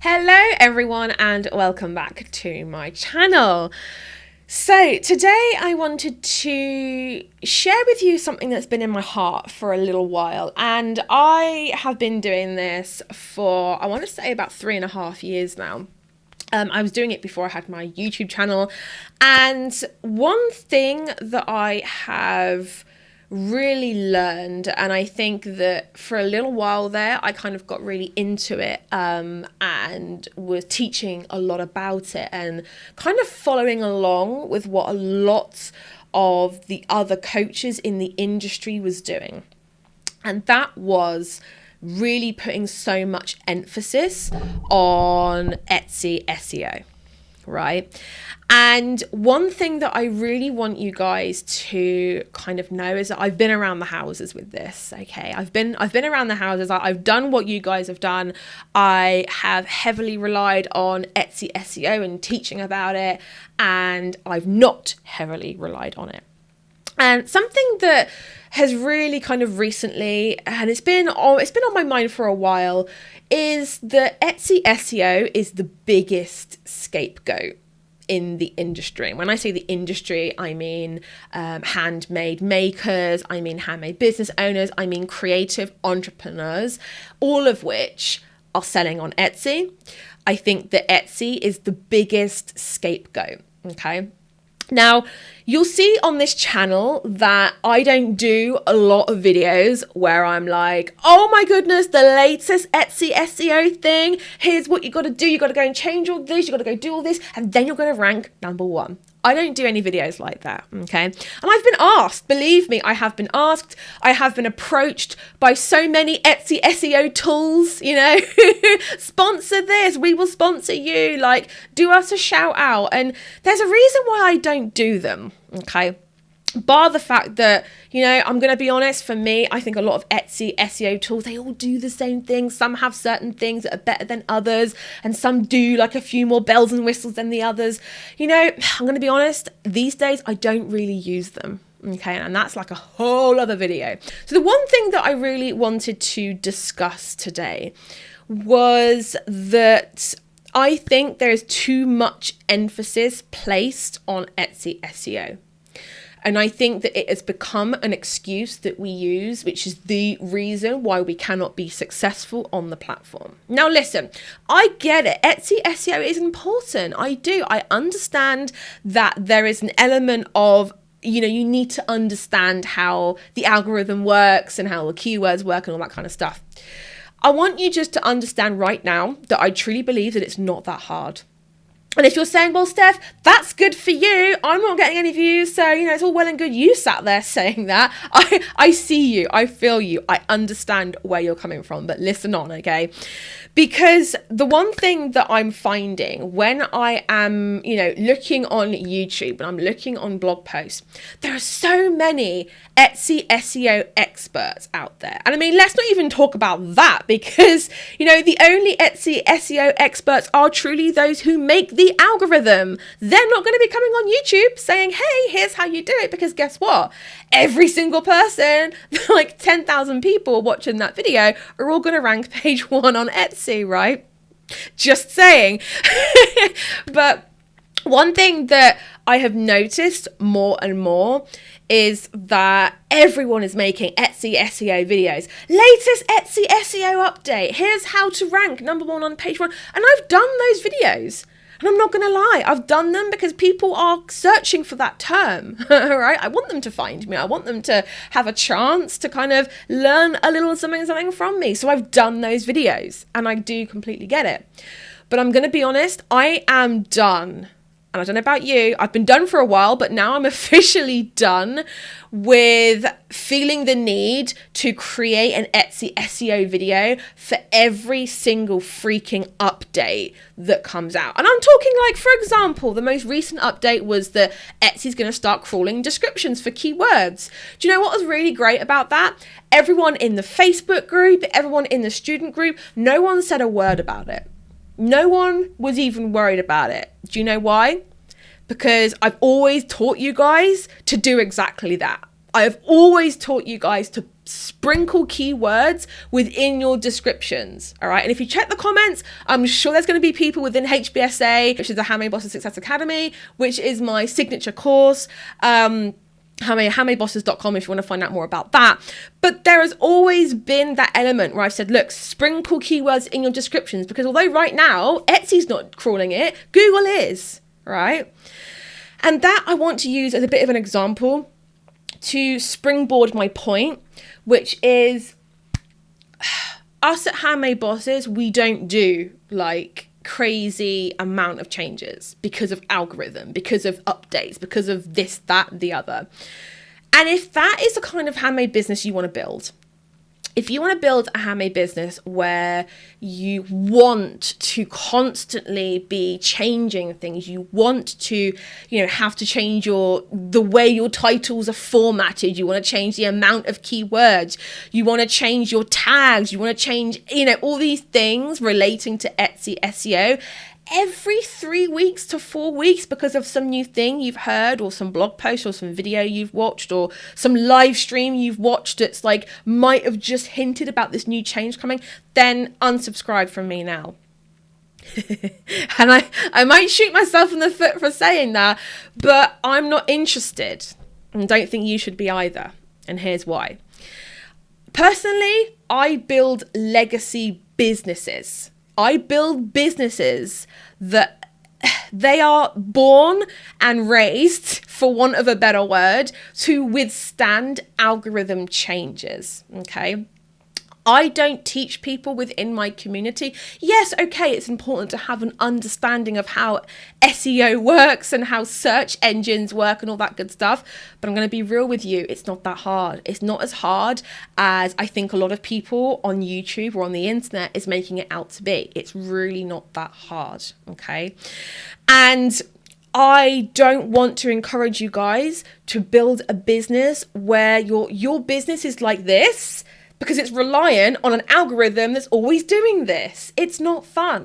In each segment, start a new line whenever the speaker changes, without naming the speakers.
Hello everyone and welcome back to my channel. So today I wanted to share with you something that's been in my heart for a little while, and I have been doing this for I want to say about 3.5 years now. I was doing it before I had my YouTube channel, and one thing that I have really learned, and I think that for a little while there I kind of got really into it and was teaching a lot about it and kind of following along with what a lot of the other coaches in the industry was doing, and that was really putting so much emphasis on Etsy SEO, right? And one thing that I really want you guys to kind of know is that I've been around the houses with this, okay? I've been around the houses. I've done what you guys have done. I have heavily relied on Etsy SEO and teaching about it, and I've not heavily relied on it. And something that has really kind of recently, and it's been on my mind for a while, is that Etsy SEO is the biggest scapegoat in the industry. And when I say the industry, I mean handmade makers, I mean handmade business owners, I mean creative entrepreneurs, all of which are selling on Etsy. I think that Etsy is the biggest scapegoat, okay? Now, you'll see on this channel that I don't do a lot of videos where I'm like, oh my goodness, the latest Etsy SEO thing. Here's what you got to do. You got to go and change all this. You got to go do all this. And then you're going to rank number one. I don't do any videos like that, okay? And I've been asked, believe me, I have been asked, I have been approached by so many Etsy SEO tools, you know, sponsor this, we will sponsor you, like, do us a shout out. And there's a reason why I don't do them, okay? Bar the fact that, you know, I'm going to be honest, for me, I think a lot of Etsy SEO tools, they all do the same thing. Some have certain things that are better than others, and some do like a few more bells and whistles than the others. You know, I'm going to be honest, these days I don't really use them. Okay, and that's like a whole other video. So the one thing that I really wanted to discuss today was that I think there's too much emphasis placed on Etsy SEO. And I think that it has become an excuse that we use, which is the reason why we cannot be successful on the platform. Now, listen, I get it. Etsy SEO is important. I do. I understand that there is an element of, you know, you need to understand how the algorithm works and how the keywords work and all that kind of stuff. I want you just to understand right now that I truly believe that it's not that hard. And if you're saying, well, Steph, that's good for you, I'm not getting any views, so, you know, it's all well and good you sat there saying that. I see you, I feel you, I understand where you're coming from, but listen on, okay? Because the one thing that I'm finding when I am, you know, looking on YouTube and I'm looking on blog posts, there are so many Etsy SEO experts out there. And I mean, let's not even talk about that, because, you know, the only Etsy SEO experts are truly those who make the algorithm. They're not going to be coming on YouTube saying, hey, here's how you do it, because guess what? Every single person, like 10,000 people watching that video, are all going to rank page 1 on Etsy, right? Just saying. But one thing that I have noticed more and more is that everyone is making Etsy SEO videos. Latest Etsy SEO update. Here's how to rank number 1 on page 1. And I've done those videos. And I'm not going to lie, I've done them because people are searching for that term, right? I want them to find me. I want them to have a chance to kind of learn a little something from me. So I've done those videos, and I do completely get it. But I'm going to be honest, I am done. And I don't know about you, I've been done for a while, but now I'm officially done with feeling the need to create an Etsy SEO video for every single freaking update that comes out. And I'm talking like, for example, the most recent update was that Etsy's going to start crawling descriptions for keywords. Do you know what was really great about that? Everyone in the Facebook group, everyone in the student group, no one said a word about it. No one was even worried about it. Do you know why? Because I've always taught you guys to do exactly that. I have always taught you guys to sprinkle keywords within your descriptions. All right. And if you check the comments, I'm sure there's going to be people within HBSA, which is the Handmade Bosses Success Academy, which is my signature course. Handmadebosses.com if you want to find out more about that. But there has always been that element where I've said, look, sprinkle keywords in your descriptions, because although right now Etsy's not crawling it, Google is, right? And that I want to use as a bit of an example to springboard my point, which is us at Handmade Bosses, we don't do like crazy amount of changes because of algorithm, because of updates, because of this, that, the other. And if that is the kind of handmade business you want to build, if you want to build a handmade business where you want to constantly be changing things, you want to, have to change the way your titles are formatted, you want to change the amount of keywords, you want to change your tags, you want to change, all these things relating to Etsy SEO, every 3 weeks to 4 weeks because of some new thing you've heard, or some blog post, or some video you've watched, or some live stream you've watched that's like might have just hinted about this new change coming, then unsubscribe from me now. And I might shoot myself in the foot for saying that, but I'm not interested, and don't think you should be either. And here's why. Personally, I build legacy businesses. I build businesses that they are born and raised, for want of a better word, to withstand algorithm changes, okay? I don't teach people within my community. Yes, okay, it's important to have an understanding of how SEO works and how search engines work and all that good stuff. But I'm going to be real with you. It's not that hard. It's not as hard as I think a lot of people on YouTube or on the internet is making it out to be. It's really not that hard, okay? And I don't want to encourage you guys to build a business where your business is like this, because it's reliant on an algorithm that's always doing this. It's not fun.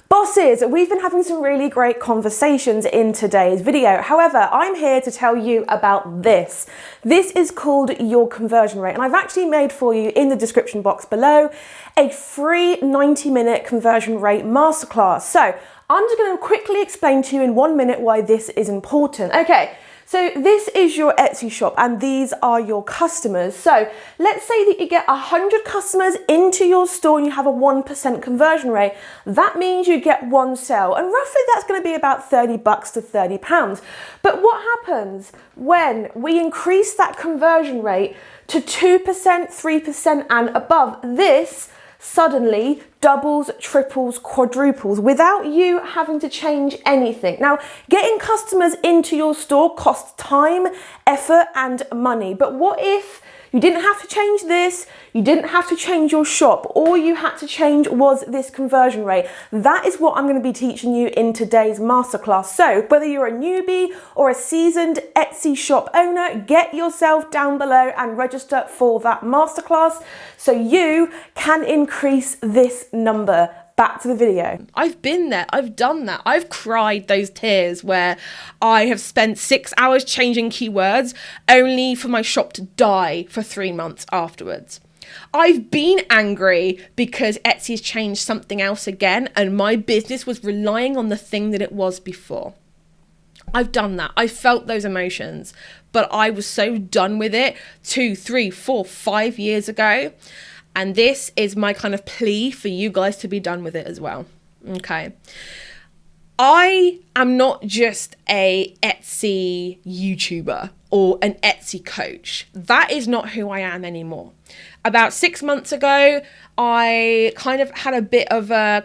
Bosses, we've been having some really great conversations in today's video. However, I'm here to tell you about this. This is called your conversion rate, and I've actually made for you in the description box below a free 90-minute conversion rate masterclass. So I'm just going to quickly explain to you in 1 minute why this is important. Okay. So this is your Etsy shop and these are your customers. So let's say that you get 100 customers into your store and you have a 1% conversion rate. That means you get one sale, and roughly that's going to be about $30 to £30. But what happens when we increase that conversion rate to 2%, 3% and above? This suddenly doubles, triples, quadruples without you having to change anything. Now, getting customers into your store costs time, effort, and money. But what if you didn't have to change this, you didn't have to change your shop, all you had to change was this conversion rate? That is what I'm going to be teaching you in today's masterclass. So whether you're a newbie or a seasoned Etsy shop owner, get yourself down below and register for that masterclass so you can increase this number. Back to the video.
I've been there. I've done that. I've cried those tears where I have spent 6 hours changing keywords only for my shop to die for 3 months afterwards. I've been angry because Etsy's changed something else again and my business was relying on the thing that it was before. I've done that. I felt those emotions, but I was so done with it 2, 3, 4, 5 years ago. And this is my kind of plea for you guys to be done with it as well. Okay. I am not just a Etsy YouTuber or an Etsy coach. That is not who I am anymore. About 6 months ago, I kind of had a bit of a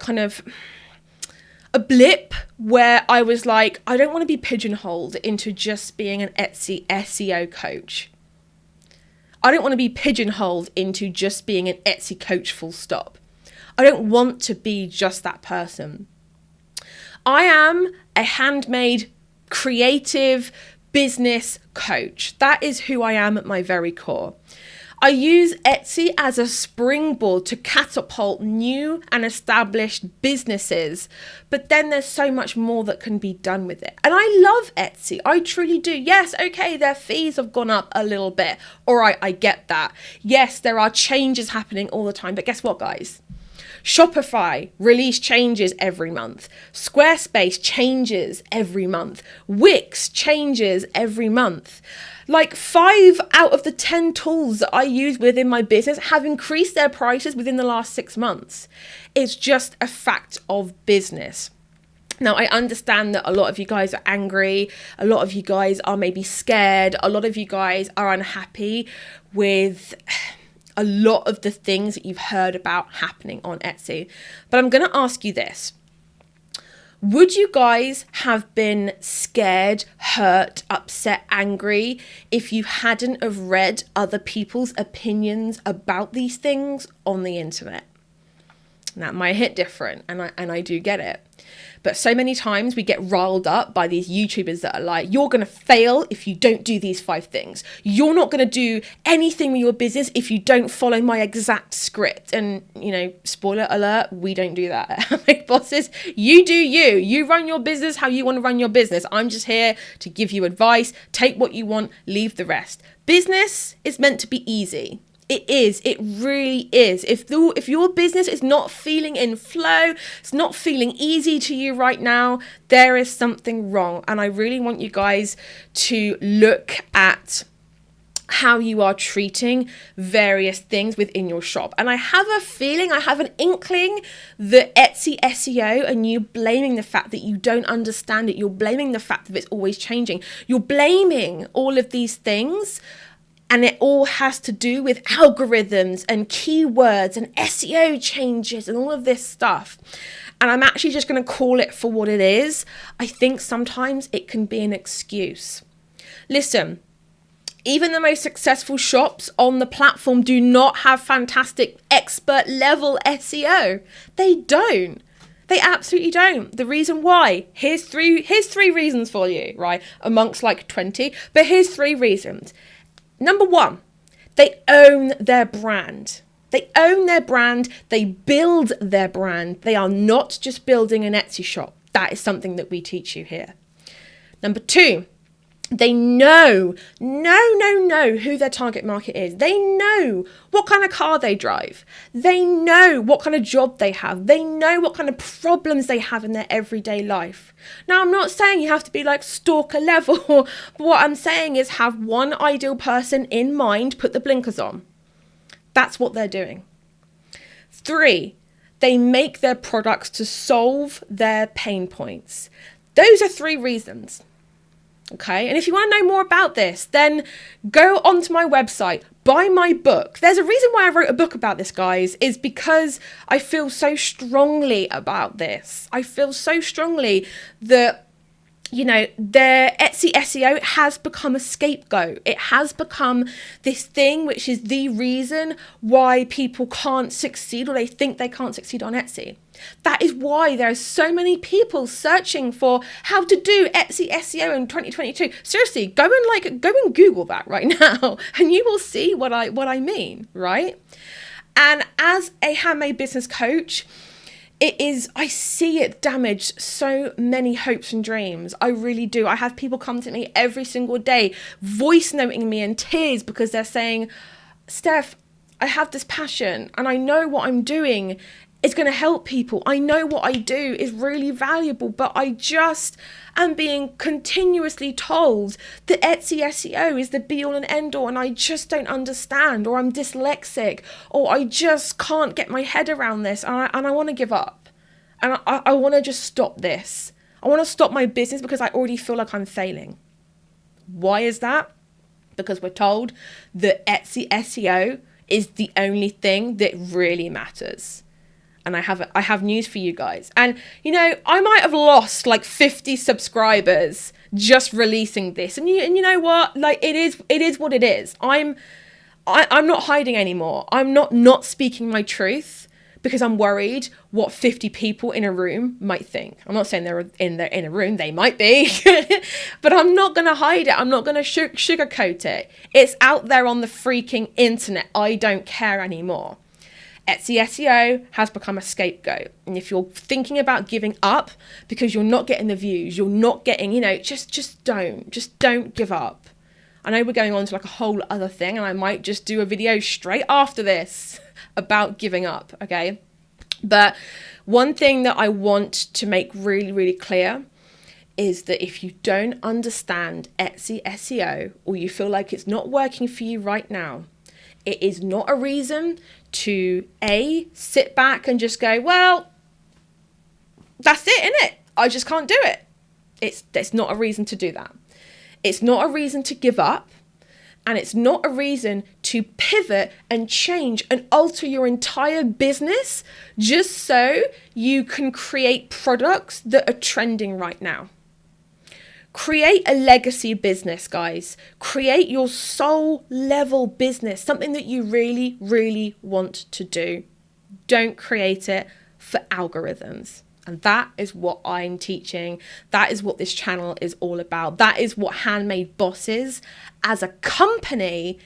blip where I was like, I don't want to be pigeonholed into just being an Etsy SEO coach. I don't want to be pigeonholed into just being an Etsy coach, full stop. I don't want to be just that person. I am a handmade, creative business coach. That is who I am at my very core. I use Etsy as a springboard to catapult new and established businesses, but then there's so much more that can be done with it. And I love Etsy. I truly do. Yes, okay, their fees have gone up a little bit. All right, I get that. Yes, there are changes happening all the time, but guess what, guys? Shopify release changes every month. Squarespace changes every month. Wix changes every month. Like 5 out of the 10 tools that I use within my business have increased their prices within the last 6 months. It's just a fact of business. Now, I understand that a lot of you guys are angry. A lot of you guys are maybe scared. A lot of you guys are unhappy with a lot of the things that you've heard about happening on Etsy. But I'm going to ask you this. Would you guys have been scared, hurt, upset, angry if you hadn't have read other people's opinions about these things on the internet? That might hit different, and I do get it. But so many times we get riled up by these YouTubers that are like, you're going to fail if you don't do these 5 things. You're not going to do anything with your business if you don't follow my exact script. And, spoiler alert, we don't do that at Handmade Bosses. You do you. You run your business how you want to run your business. I'm just here to give you advice. Take what you want, leave the rest. Business is meant to be easy. It is. It really is. If your business is not feeling in flow, it's not feeling easy to you right now, there is something wrong. And I really want you guys to look at how you are treating various things within your shop. And I have a feeling, I have an inkling that Etsy SEO, and you blaming the fact that you don't understand it, you're blaming the fact that it's always changing, you're blaming all of these things. And it all has to do with algorithms and keywords and SEO changes and all of this stuff. And I'm actually just going to call it for what it is. I think sometimes it can be an excuse. Listen, even the most successful shops on the platform do not have fantastic expert level SEO. They don't. They absolutely don't. The reason why, here's three reasons for you, right? Amongst like 20, but here's 3 reasons. Number 1, they own their brand. They own their brand. They build their brand. They are not just building an Etsy shop. That is something that we teach you here. Number 2, they know who their target market is. They know what kind of car they drive. They know what kind of job they have. They know what kind of problems they have in their everyday life. Now, I'm not saying you have to be like stalker level. But what I'm saying is have one ideal person in mind, put the blinkers on. That's what they're doing. 3, they make their products to solve their pain points. Those are 3 reasons. Okay, and if you want to know more about this, then go onto my website, buy my book. There's a reason why I wrote a book about this, guys, is because I feel so strongly about this. I feel so strongly that, their Etsy SEO has become a scapegoat. It has become this thing which is the reason why people can't succeed, or they think they can't succeed on Etsy. That is why there are so many people searching for how to do Etsy SEO in 2022. Seriously, go and Google that right now, and you will see what I mean, right? And as a handmade business coach, I see it damage so many hopes and dreams. I really do. I have people come to me every single day, voice noting me in tears because they're saying, Steph, I have this passion and I know what I'm doing is going to help people. I know what I do is really valuable, but I just am being continuously told that Etsy SEO is the be all and end all, and I just don't understand, or I'm dyslexic, or I just can't get my head around this, and I want to give up. And I want to just stop this. I want to stop my business because I already feel like I'm failing. Why is that? Because we're told that Etsy SEO is the only thing that really matters. And I have news for you guys. And, I might have lost like 50 subscribers just releasing this. And you know what? Like, it is what it is. I'm not hiding anymore. I'm not speaking my truth because I'm worried what 50 people in a room might think. I'm not saying they're in a room, they might be, but I'm not going to hide it. I'm not going to sugarcoat it. It's out there on the freaking internet. I don't care anymore. Etsy SEO has become a scapegoat. And if you're thinking about giving up because you're not getting the views, you're not getting, just don't give up. I know we're going on to like a whole other thing, and I might just do a video straight after this about giving up, okay? But one thing that I want to make really, really clear is that if you don't understand Etsy SEO, or you feel like it's not working for you right now, it is not a reason to sit back and just go, well, that's it, innit? I just can't do it. It's not a reason to do that. It's not a reason to give up. And it's not a reason to pivot and change and alter your entire business just so you can create products that are trending right now. Create a legacy business, guys. Create your soul level business, something that you really, really want to do. Don't create it for algorithms. And that is what I'm teaching. That is what this channel is all about. That is what Handmade Bosses as a company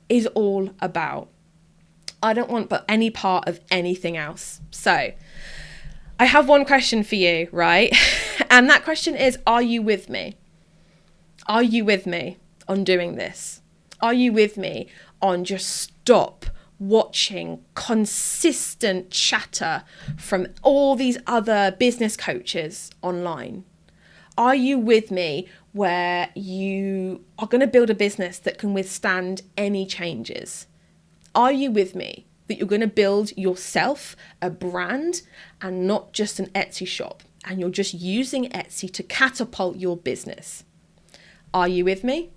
is all about. I don't want but any part of anything else. So I have one question for you, right? And that question is, are you with me? Are you with me on doing this? Are you with me on just stop watching consistent chatter from all these other business coaches online? Are you with me where you are going to build a business that can withstand any changes? Are you with me that you're going to build yourself a brand and not just an Etsy shop, and you're just using Etsy to catapult your business? Are you with me?